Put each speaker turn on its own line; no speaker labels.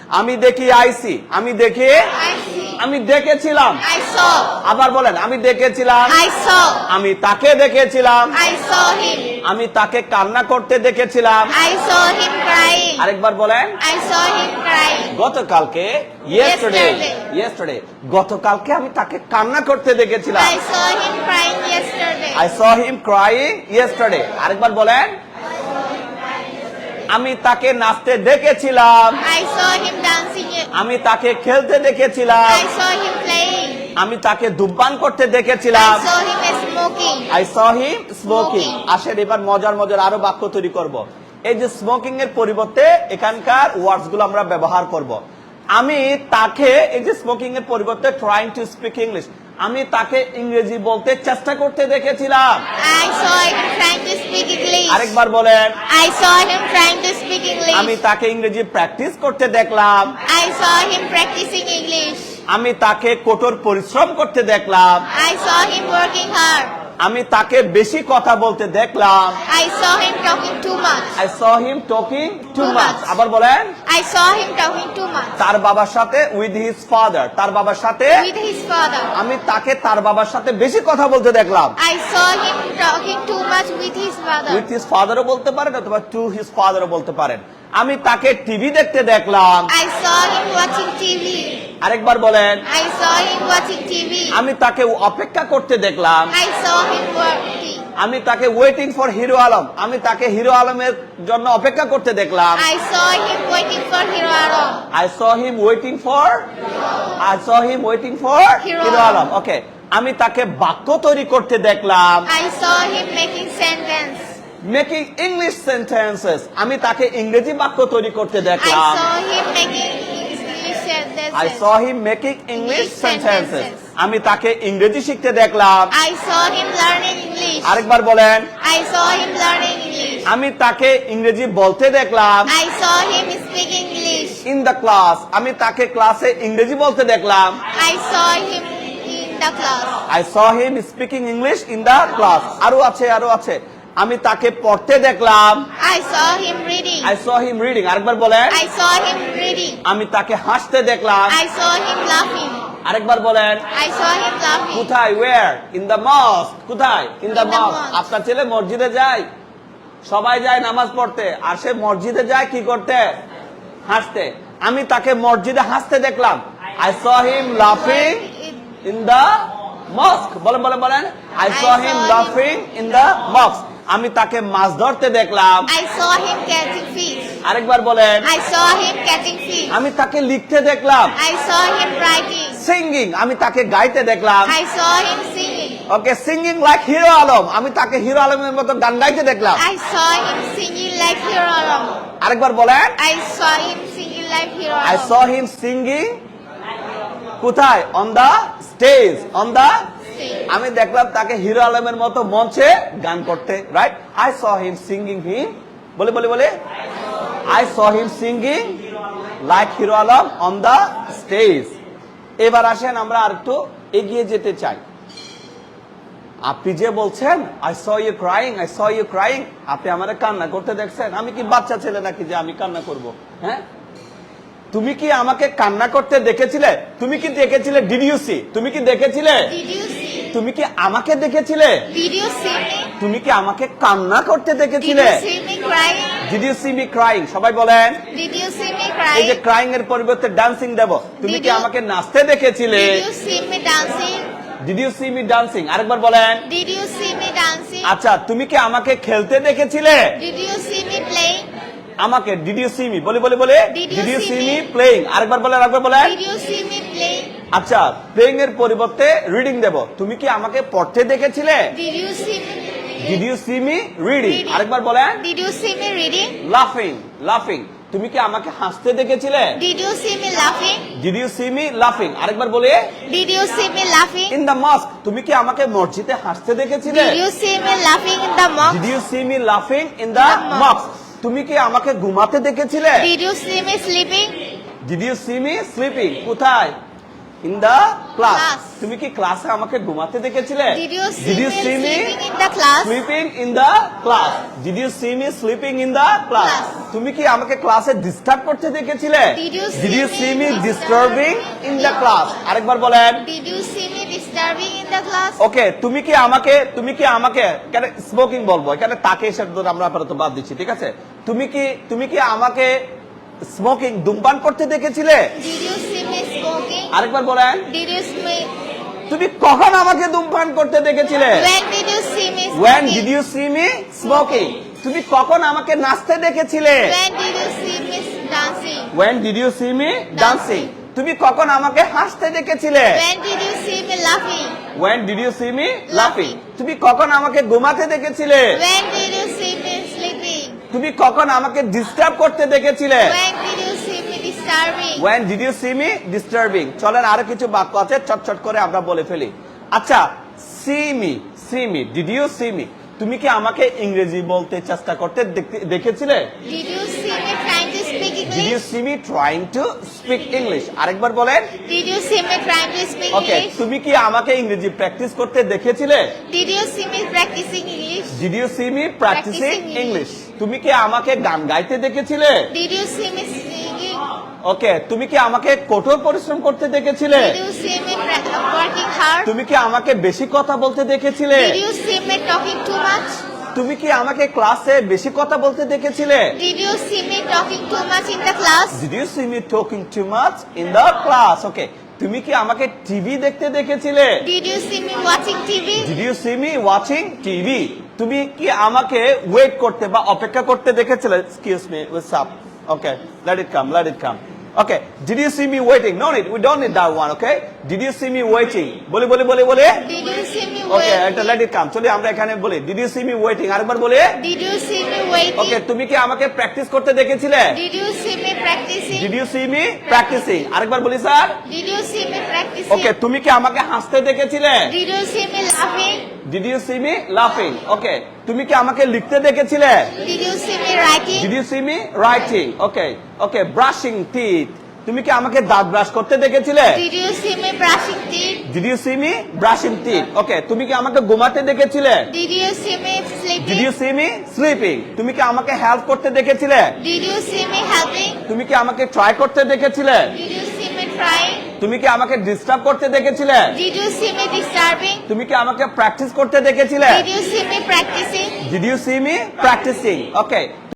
আমি দেখি আইসি, আমি দেখি,
I see.
আমি দেখেছিলাম।
I saw.
আবার বলেন, আমি দেখেছিলাম,
I saw.
আমি তাকে দেখেছিলাম,
I saw him.
আমি তাকে কান্না করতে দেখেছিলাম।
I saw him crying.
আরেকবার বলেন,
I saw him crying.
গতকালকে, yesterday, গতকালকে আমি তাকে কান্না করতে দেখেছিলাম।
I saw him crying yesterday.
I saw him crying yesterday. আরেকবার বলেন, আমি তাকে নাচতে দেখেছিলাম,
I saw him dancing.
আমি তাকে খেলতে দেখেছিলাম,
I saw him playing.
আমি তাকে ধূমপান করতে দেখেছিলাম।
I saw him smoking.
I saw him smoking.
Smoking.
আসেন এবার মজার মজার আরো বাক্য তৈরি করব। এই যে স্মোকিং এর পরিবর্তে এখানকার ওয়ার্ডস গুলো আমরা ব্যবহার করব। আমি তাকে, এই যে স্মোকিং এর পরিবর্তে ট্রাইং টু স্পিক ইংলিশ, আমি তাকে ইংরেজি বলতে চেষ্টা করতে দেখেছিলাম।
I saw him trying to speak English.
আরেকবার বলেন,
I saw him trying to speak English.
আমি তাকে ইংরেজি প্র্যাকটিস করতে দেখলাম।
I saw him practicing English.
আমি তাকে কঠোর পরিশ্রম করতে দেখলাম।
I saw him working hard.
আমি তাকে বেশি কথা বলতে দেখলাম।
I saw him talking too much.
I saw him talking too
Too
much.
much.
আবার বলেন,
I saw him talking too much
তার বাবার সাথে with his father, তার বাবার সাথে,
with his father.
আমি তাকে তার বাবার সাথে বেশি কথা বলতে দেখলাম।
I saw him talking too much with his father.
with his father ও বলতে পারেন অথবা to his father ও বলতে পারেন। আমি তাকে টিভি দেখতে দেখলাম।
I saw him watching TV.
আরেকবার বলেন,
I saw him watching TV.
আমি তাকে অপেক্ষা করতে দেখলাম।
I saw him working.
আমি তাকে ওয়েটিং ফর হিরো আলম, আমি তাকে হিরো আলমের জন্য অপেক্ষা করতে দেখলাম।
I saw him waiting for Hero Alam.
I saw him waiting for, I saw him waiting for
Hero
hero Alam.
Alam.
ওকে, আমি তাকে বাক্য তৈরি করতে দেখলাম।
I saw him making sentence.
Making English sentences, আমি তাকে ইংরেজি বাক্য তৈরি করতে
I
দেখলাম।
saw him making English sentences.
I saw him making English
English
sentences.
sentences.
আমি তাকে ইংরেজি শিখতে দেখলাম।
I saw him learning English.
আরেকবার বলেন,
I saw him learning English.
আমি তাকে ইংরেজি বলতে দেখলাম।
I saw him speaking English.
In the class, আমি তাকে ক্লাসে ইংরেজি বলতে দেখলাম।
I saw him in the class.
I saw him speaking English in the class. আরো আছে, আরো আছে। আমি তাকে পড়তে দেখলাম।
I saw him reading.
I saw him reading. আরেকবার বলেন,
I saw him reading.
আমি তাকে হাসতে দেখলাম।
I saw him laughing.
আরেকবার বলেন,
I saw him laughing.
কোথায়, where? in the mosque. কোথায়? in the
In the
mosque.
mosque.
আপনার ছেলে মসজিদে যায়, সবাই যায় নামাজ পড়তে, আর সে মসজিদে যায় কি করতে? হাসতে। আমি তাকে মসজিদে হাসতে দেখলাম। I saw him laughing in the mosque. বলেন বলেন বলেন, I saw him laughing in the mosque. আমি তাকে মাছ ধরতে দেখলাম।
I saw him catching fish.
আরেকবার বলেন,
I saw him catching fish.
আমি তাকে লিখতে দেখলাম।
I saw him writing.
Singing, আমি তাকে গাইতে দেখলাম।
I saw him singing.
Okay, singing like hero Alam, আমি তাকে হিরো আলমের মতো গান গাইতে দেখলাম।
I saw him singing like Hero Alam.
আরেকবার বলেন,
I saw him singing like Hero
I
Alam.
saw him singing কোথায়? On the stage, on the, আমি দেখলাম তাকে হিরো আলমের মতো মঞ্চে গান করতে, right? I saw him singing him, বলে বলে বলে, I saw him singing like hero Alam on the stage. এবার আসেন আমরা আরেকটু এগিয়ে যেতে চাই। আপনি যে বলছেন I saw you crying, I saw you crying, আপনি আমারে কান্না করতে দেখছেন? আমি কি বাচ্চা ছেলে নাকি যে আমি কান্না করব? হ্যাঁ, তুমি কি আমাকে কান্না করতে দেখেছিলে? তুমি কি দেখেছিলে? ডিড ইউ সি, তুমি কি দেখেছিলে?
Did you see?
তুমি কি আমাকে দেখেছিলে?
Did you see me?
তুমি কি আমাকে কান্না করতে
Did
দেখেছিলে?
you see me crying?
Did you see me crying? সবাই বলেন,
Did you see me
এই যে
crying?
ক্রাইং এর পরিবর্তে ডান্সিং দেব। তুমি
Did
কি
you-
আমাকে নাচতে দেখেছিলে?
Did you see me dancing?
Did you see me dancing? আরেকবার বলেন।
Did you see me dancing?
আচ্ছা, তুমি কি আমাকে খেলতে দেখেছিলে?
Did you see me playing?
আমাকে ডিড ইউ সি মি, বলে বলে বলে,
Did you
did you
see
see
me?
Me playing? আরেকবার বলেন, আরেকবার বলেন।
Did you see me playing?
আচ্ছা, প্লেইং এর পরিবর্তে রিডিং দেব। তুমি কি আমাকে পড়তে দেখেছিলে?
Did you see me?
Did you see me reading?
Reading.
আরেকবার বলেন।
Did you see me reading?
লাফিং, লাফিং, তুমি কি আমাকে হাসতে দেখেছিলে?
Did you see me laughing?
Did you see me লাফিং? আরেকবার বলে।
Did you see me laughing?
In the mosque, তুমি কি আমাকে মসজিদে হাসতে দেখেছিলে?
Did you see me laughing in the mosque?
Did you see me লাফিং in the
The mosque.
Mosque? তুমি কি আমাকে ঘুমাতে দেখেছিলে?
Did you see me sleeping?
Did you see me sleeping? কোথায়? In the class.
Class.
তুমি কি ক্লাসে আমাকে ঘুমাতে দেখেছিলে?
Did you
Did you
see me
see me
sleeping in the class?
sleeping in the class? Did you see me sleeping in the class?
Class.
তুমি কি আমাকে ক্লাসে ডিস্টার্ব করতে দেখেছিলে?
Did you see me
disturbing in the class? আরেকবার বলেন।
Did you see me disturbing in the class?
ওকে, তুমি কি আমাকে কেন স্মোকিং বলবো, এখানে তাকে এসে আমরা আপাতত বাদ দিচ্ছি, ঠিক আছে? তুমি কি আমাকে স্মোকিং ধূমপান করতে দেখেছিলে?
Did you see me smoking?
আরেকবার বলেন।
Did you see me?
তুমি কখন আমাকে ধূমপান করতে দেখেছিলে?
When did you see me
When
smoking?
did you see me smoking? তুমি কখন আমাকে নাচতে দেখেছিলে?
When did you see me dancing?
When did you see me dancing? তুমি কখন আমাকে হাসতে দেখেছিলে?
When did you see me laughing?
When did you see me laughing? তুমি কখন আমাকে ঘুমাতে দেখেছিলে?
When did you see me sleeping?
তুমি কখন আমাকে ডিস্টার্ব করতে দেখেছিলে?
When did you see me disturbing?
When did you see me disturbing? চলেন আরো কিছু বাক্য আছে, চটচট করে আমরা বলে ফেলি। আচ্ছা, see me, did you see me? তুমি কি আমাকে ইংরেজি বলতে চেষ্টা করতে দেখেছিলে?
Did you see me trying to speak
Did you
English?
see me trying to speak English? আরেকবার বলেন।
Did you see me trying to speak
okay,
English?
তুমি কি আমাকে ইংরেজি প্র্যাকটিস করতে দেখেছিলে?
Did you see me practicing English?
Did you see me practicing
Practicing
English? তুমি কি আমাকে গান গাইতে দেখেছিলে?
Did you see me singing?
ওকে, তুমি কি আমাকে কঠোর পরিশ্রম করতে দেখেছিলে?
Did you see me working hard?
তুমি কি আমাকে বেশি কথা বলতে দেখেছিলে?
Did you see me talking too much?
তুমি কি আমাকে ক্লাসে বেশি কথা বলতে দেখেছিলে?
Did you see me talking too much in the class?
Did you see me talking too much in the class? ওকে, তুমি কি আমাকে টিভি দেখতে দেখেছিলে?
Did you see me watching TV?
Did you see me watching TV? তুমি কি আমাকে wait করতে বা অপেক্ষা করতে দেখেছিলে? Excuse me, what's up? Okay, let it come. Okay, did you see me waiting? No need, we don't need that one, okay? Did you see me waiting? বলে।
Did you see me
Okay, এটা
waiting?
let it come. চলি আমরা এখানে বলি। Did you see me waiting? আরেকবার বলে।
Did you see me waiting?
ওকে, তুমি কি আমাকে প্র্যাকটিস করতে দেখেছিলে?
Did you see me practicing?
Did you see me practicing? আরেকবার বলি sir.
Did you see me practicing?
ওকে, তুমি কি আমাকে হাসতে দেখেছিলে?
Did you see me laughing?
Did you see me laughing? ওকে, তুমি কি আমাকে লিখতে দেখেছিলে?
Did you see me writing?
Did you see me writing? Okay, brushing teeth. তুমি কি আমাকে দাঁত ব্রাশ করতে দেখেছিলে?
Did you see me brushing teeth?
Did you see me brushing teeth? ওকে, তুমি কি আমাকে ঘুমাতে দেখেছিলে?
Did you see me
Did you
sleeping?
see me sleeping? তুমি কি আমাকে হেল্প করতে দেখেছিলে?
Did you see me helping?
তুমি কি আমাকে ট্রাই করতে দেখেছিলে?
Did you see me trying?
তুমি কি আমাকে ডিস্টার্ব করতে দেখেছিলে?
Did you see me disturbing?
তুমি কি আমাকে প্র্যাকটিস করতে দেখেছিলে?
Did you see me practicing?
Did you see me practicing? Okay,